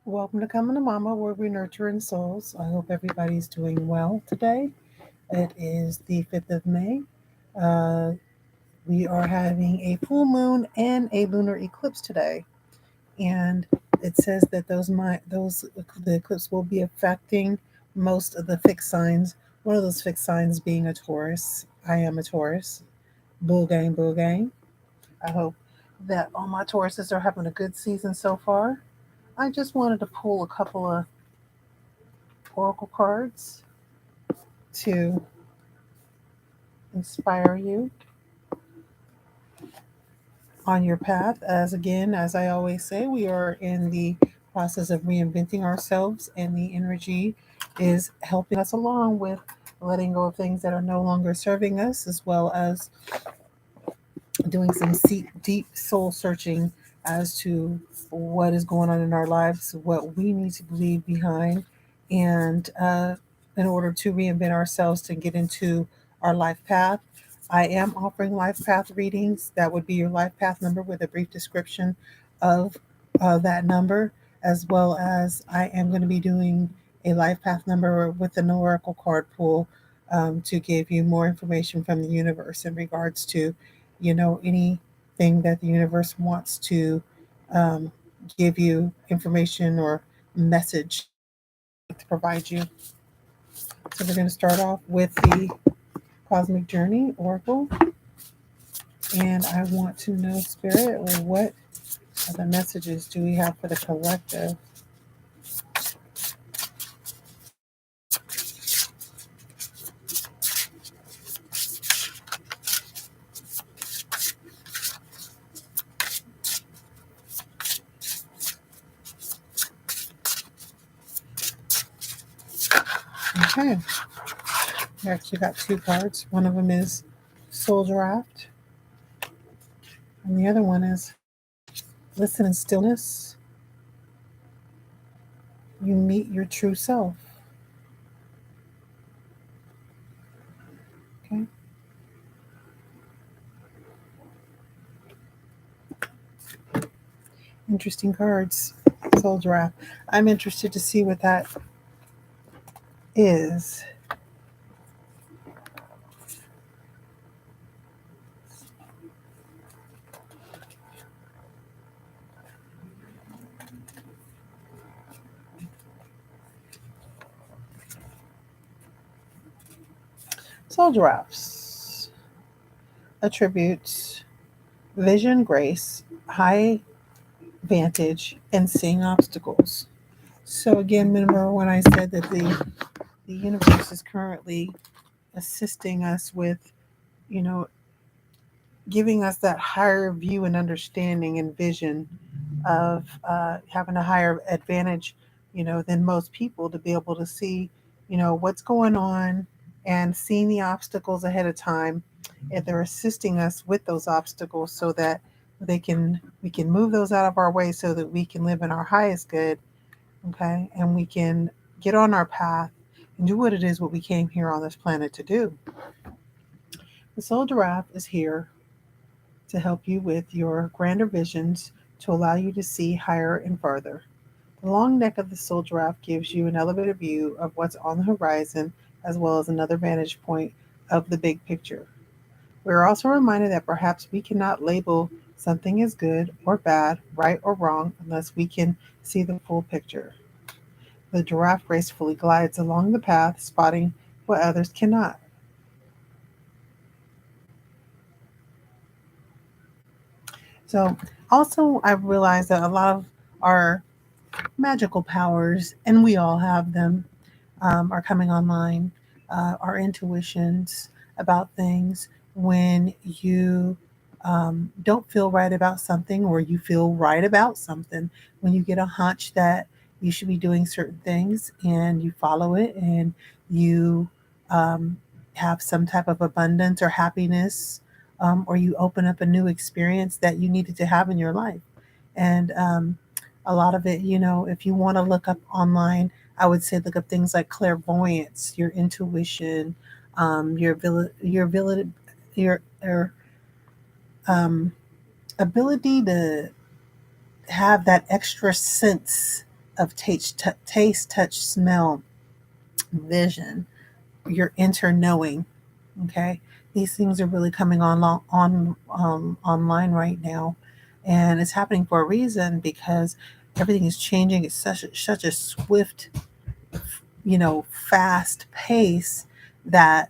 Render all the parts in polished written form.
Welcome to Coming to Mama, where we nurturing souls. I hope everybody's doing well today. It is the 5th of May. Uh, we are having a full moon and a lunar eclipse today, and it says that those the eclipse will be affecting most of the fixed signs. One of those fixed signs being a Taurus. I am a Taurus. Bull gang, bull gang. I hope that all my Tauruses are having a good season so far. I just wanted to pull a couple of oracle cards to inspire you on your path. As I always say, we are in the process of reinventing ourselves, and the energy is helping us along with letting go of things that are no longer serving us, as well as doing some deep soul searching as to what is going on in our lives, what we need to leave behind, and in order to reinvent ourselves to get into our life path. I am offering life path readings. That would be your life path number with a brief description of that number, as well as I am going to be doing a life path number with an oracle card pool to give you more information from the universe in regards to anything that the universe wants to um, give you information or message to provide you. So we're going to start off with the Cosmic Journey Oracle. And I want to know, Spirit, what other messages do we have for the collective? Okay, we actually got two cards. One of them is Soul Draft, and the other one is Listen in Stillness. You meet your true self. Okay. Interesting cards. Soul Draft. I'm interested to see what that is. Soul Drafts attributes vision, grace, high vantage, and seeing obstacles. So again, remember when I said that the universe is currently assisting us with, you know, giving us that higher view and understanding and vision of having a higher advantage, than most people to be able to see, what's going on and seeing the obstacles ahead of time. And they're assisting us with those obstacles so that we can move those out of our way so that we can live in our highest good, okay? And we can get on our path and do what we came here on this planet to do. The soul giraffe is here to help you with your grander visions to allow you to see higher and farther. The long neck of the soul giraffe gives you an elevated view of what's on the horizon as well as another vantage point of the big picture. We are also reminded that perhaps we cannot label something as good or bad, right or wrong, unless we can see the full picture. The giraffe gracefully glides along the path, spotting what others cannot. So, also, I've realized that a lot of our magical powers, and we all have them, are coming online. Our intuitions about things when you don't feel right about something or you feel right about something, when you get a hunch that you should be doing certain things and you follow it and you um, have some type of abundance or happiness, or you open up a new experience that you needed to have in your life. And a lot of it, if you want to look up online, I would say look up things like clairvoyance, your intuition, your um, ability to have that extra sense of taste, touch, smell, vision, your inner knowing. Okay, these things are really coming online right now, and it's happening for a reason because everything is changing at such a swift, fast pace that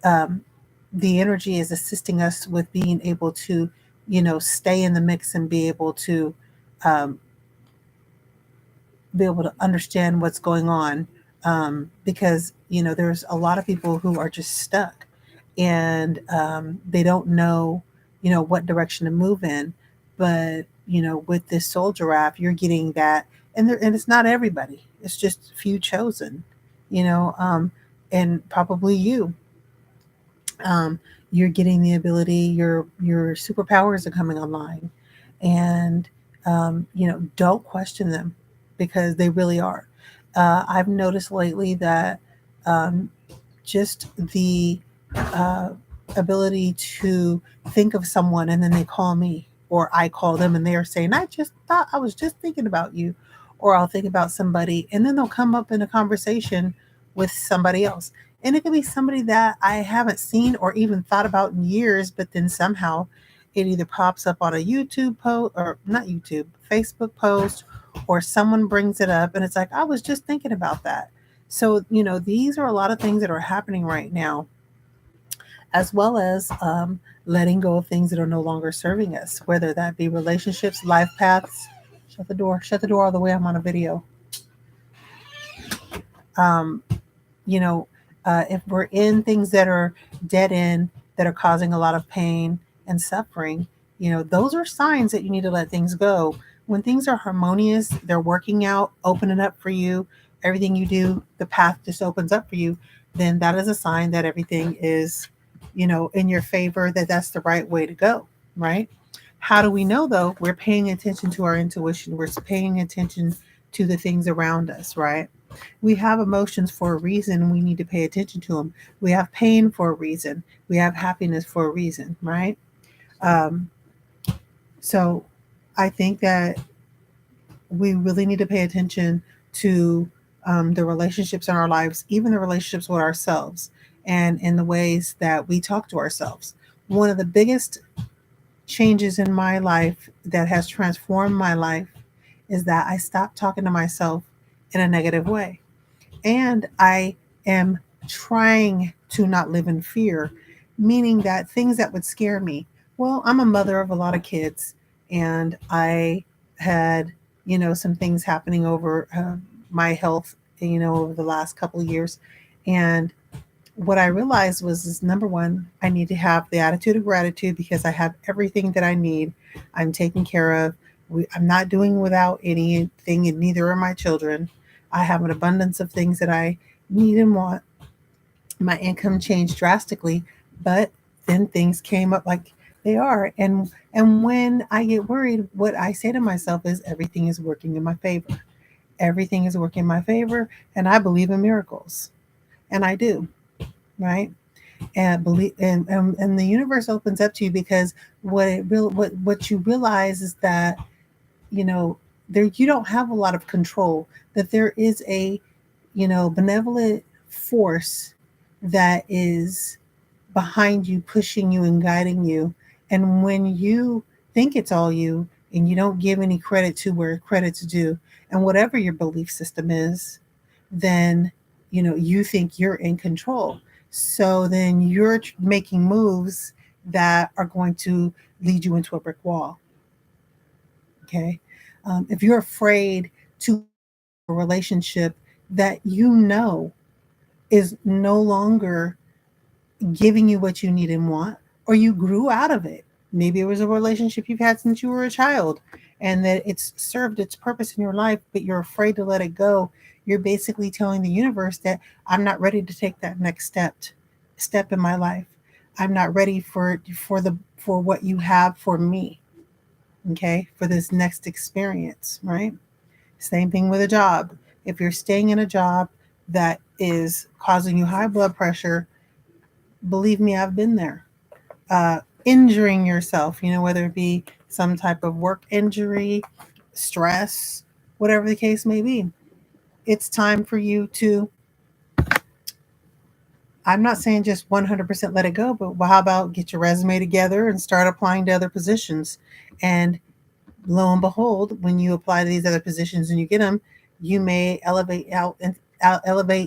um, the energy is assisting us with being able to, stay in the mix and um, be able to understand what's going on. Because there's a lot of people who are just stuck, and they don't know, what direction to move in. But with this soul giraffe, you're getting that, and it's not everybody. It's just a few chosen, you know, um, and probably you. um, you're getting the ability, your superpowers are coming online, and don't question them because they really are. I've noticed lately that um, just the uh, ability to think of someone and then they call me, or I call them and they're saying, I was just thinking about you. Or I'll think about somebody and then they'll come up in a conversation with somebody else. And it could be somebody that I haven't seen or even thought about in years, but then somehow it either pops up on a YouTube post, or not YouTube, Facebook post, or someone brings it up and it's like, I was just thinking about that. So, these are a lot of things that are happening right now, as well as letting go of things that are no longer serving us, whether that be relationships, life paths. Shut the door all the way. I'm on a video. Um, you know, if we're in things that are dead end, that are causing a lot of pain and suffering, those are signs that you need to let things go. When things are harmonious, they're working out, opening up for you, everything you do, the path just opens up for you, then that is a sign that everything is, in your favor, that that's the right way to go, right? How do we know though? We're paying attention to our intuition. We're paying attention to the things around us, right? We have emotions for a reason. We need to pay attention to them. We have pain for a reason. We have happiness for a reason, right? Um, so I think that we really need to pay attention to the relationships in our lives, even the relationships with ourselves, and in the ways that we talk to ourselves. One of the biggest changes in my life that has transformed my life is that I stopped talking to myself in a negative way. And I am trying to not live in fear, meaning that things that would scare me. Well, I'm a mother of a lot of kids, and I had, some things happening over my health, over the last couple of years. And what I realized was, is number one, I need to have the attitude of gratitude because I have everything that I need. I'm taken care of. I'm not doing without anything, and neither are my children. I have an abundance of things that I need and want. My income changed drastically, but then things came up like they are. And when I get worried, what I say to myself is everything is working in my favor. Everything is working in my favor, and I believe in miracles. And I do, right? And believe, and the universe opens up to you because what you realize is that, you know there, you don't have a lot of control, that there is a, benevolent force that is behind you, pushing you and guiding you. And when you think it's all you and you don't give any credit to where credit's due, and whatever your belief system is, then you think you're in control. So then you're making moves that are going to lead you into a brick wall. Okay. If you're afraid to a relationship that is no longer giving you what you need and want, or you grew out of it. Maybe it was a relationship you've had since you were a child and that it's served its purpose in your life, but you're afraid to let it go. You're basically telling the universe that I'm not ready to take that next step in my life. I'm not ready for what you have for me. Okay, for this next experience, right? Same thing with a job. If you're staying in a job that is causing you high blood pressure, believe me, I've been there. Injuring yourself, whether it be some type of work injury, stress, whatever the case may be. It's time for you to, I'm not saying just 100% let it go, but how about get your resume together and start applying to other positions? And lo and behold, when you apply to these other positions and you get them, you may elevate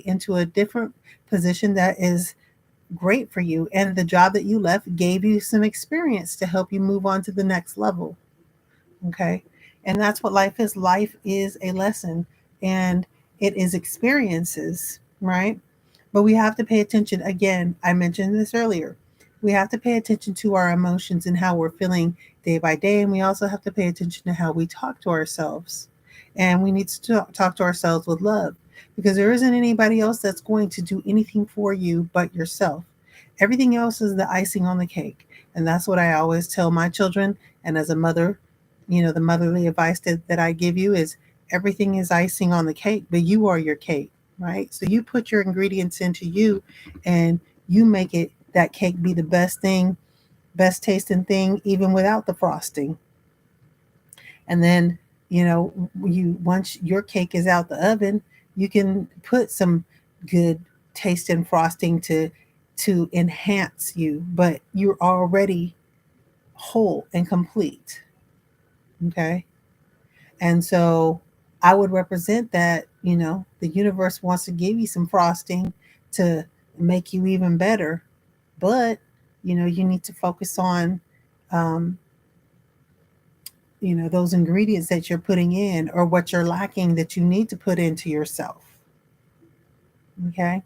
into a different position that is great for you. And the job that you left gave you some experience to help you move on to the next level. Okay. And that's what life is. Life is a lesson and it is experiences, right? But we have to pay attention. Again, I mentioned this earlier. We have to pay attention to our emotions and how we're feeling day by day. And we also have to pay attention to how we talk to ourselves. And we need to talk to ourselves with love because there isn't anybody else that's going to do anything for you but yourself. Everything else is the icing on the cake. And that's what I always tell my children. And as a mother, the motherly advice that I give you is everything is icing on the cake, but you are your cake, right? So you put your ingredients into you and you make it that cake be the best thing, best tasting thing, even without the frosting. And then, you once your cake is out the oven, you can put some good tasting frosting to enhance you, but you're already whole and complete. Okay. And so I would represent that, the universe wants to give you some frosting to make you even better. But, you need to focus on, um, those ingredients that you're putting in or what you're lacking that you need to put into yourself. Okay.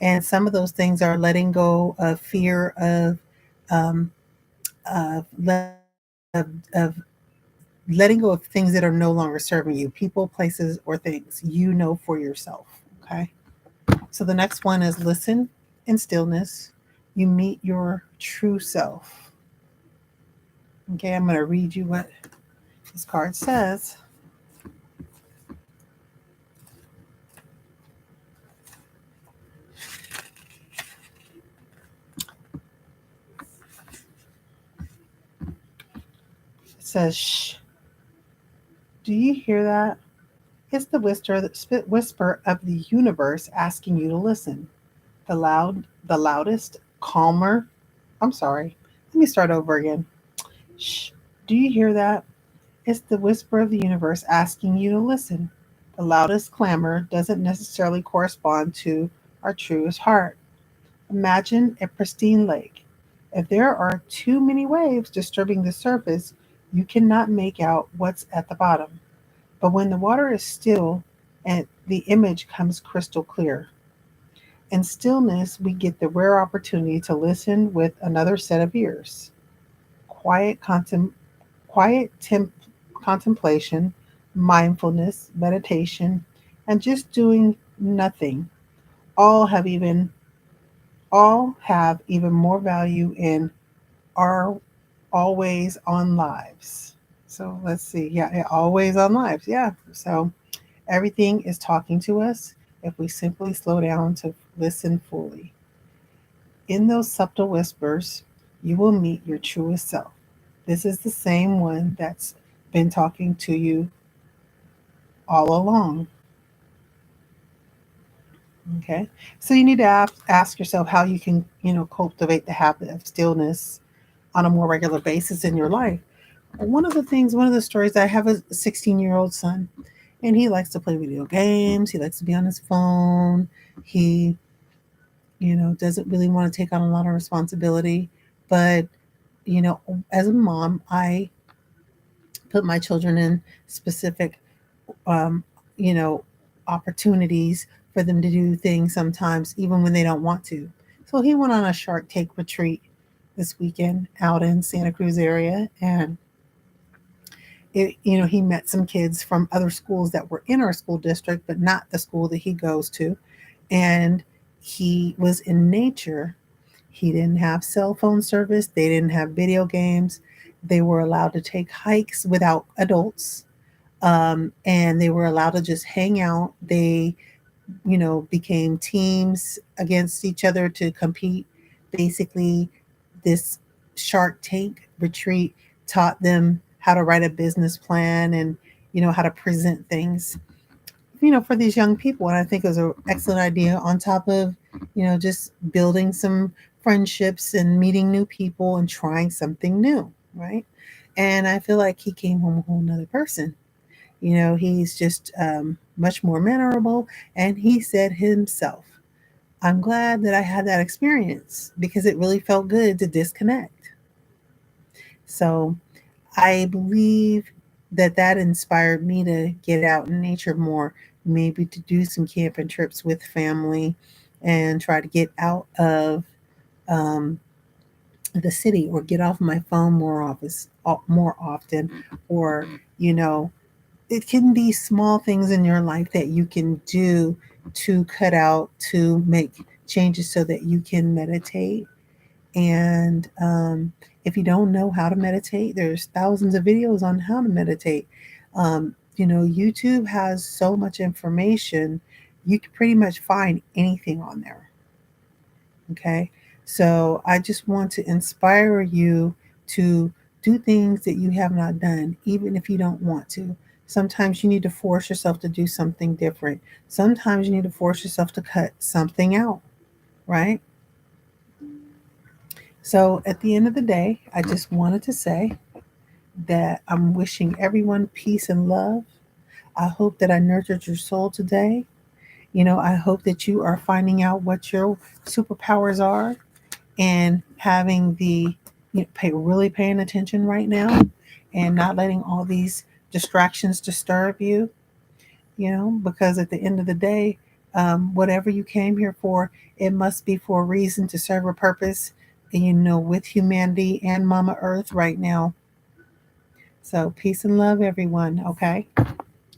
And some of those things are letting go of fear um, of letting go of things that are no longer serving you, people, places, or things for yourself. Okay. So the next one is listen in stillness. You meet your true self. Okay. I'm going to read you what this card says. It says, shh. Do you hear that? It's the whisper of the universe asking you to listen. The loudest, calmer. I'm sorry. Let me start over again. Shh. Do you hear that? It's the whisper of the universe asking you to listen. The loudest clamor doesn't necessarily correspond to our truest heart. Imagine a pristine lake. If there are too many waves disturbing the surface, you cannot make out what's at the bottom. But when the water is still, and the image comes crystal clear. In stillness, we get the rare opportunity to listen with another set of ears. Quiet, quiet contemplation, mindfulness, meditation, and just doing nothing all have even more value in our always on lives. So let's see. Yeah, always on lives. Yeah. So everything is talking to us if we simply slow down to listen fully. In those subtle whispers, you will meet your truest self. This is the same one that's been talking to you all along. Okay. So you need to ask yourself how you can, cultivate the habit of stillness on a more regular basis in your life. One of the stories, I have a 16-year-old son, and he likes to play video games. He likes to be on his phone. He, doesn't really want to take on a lot of responsibility. But, as a mom, I put my children in specific, um, you know, opportunities for them to do things sometimes, even when they don't want to. So he went on a Shark Tank retreat this weekend out in Santa Cruz area, and he met some kids from other schools that were in our school district, but not the school that he goes to. And he was in nature. He didn't have cell phone service. They didn't have video games. They were allowed to take hikes without adults. And they were allowed to just hang out. They, became teams against each other to compete. Basically, this Shark Tank retreat taught them how to write a business plan and how to present things, for these young people. And I think it was an excellent idea on top of, just building some friendships and meeting new people and trying something new, right? And I feel like he came home a whole nother person. He's just much more mannerable. And he said himself, I'm glad that I had that experience because it really felt good to disconnect. So I believe that that inspired me to get out in nature more, maybe to do some camping trips with family and try to get out of um, the city or get off my phone more often, or, you know, it can be small things in your life that you can do to cut out, to make changes so that you can meditate. And if you don't know how to meditate, there's thousands of videos on how to meditate. YouTube has so much information, you can pretty much find anything on there. Okay. So I just want to inspire you to do things that you have not done, even if you don't want to. Sometimes you need to force yourself to do something different. Sometimes you need to force yourself to cut something out, right? So at the end of the day, I just wanted to say that I'm wishing everyone peace and love. I hope that I nurtured your soul today. I hope that you are finding out what your superpowers are and having really paying attention right now and not letting all these distractions disturb you, because at the end of the day, whatever you came here for, it must be for a reason, to serve a purpose, with humanity and Mama Earth right now. So peace and love, everyone. Okay.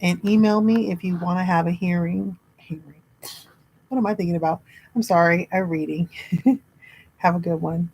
And email me if you want to have a hearing. What am I thinking about? I'm sorry, I'm reading. Have a good one.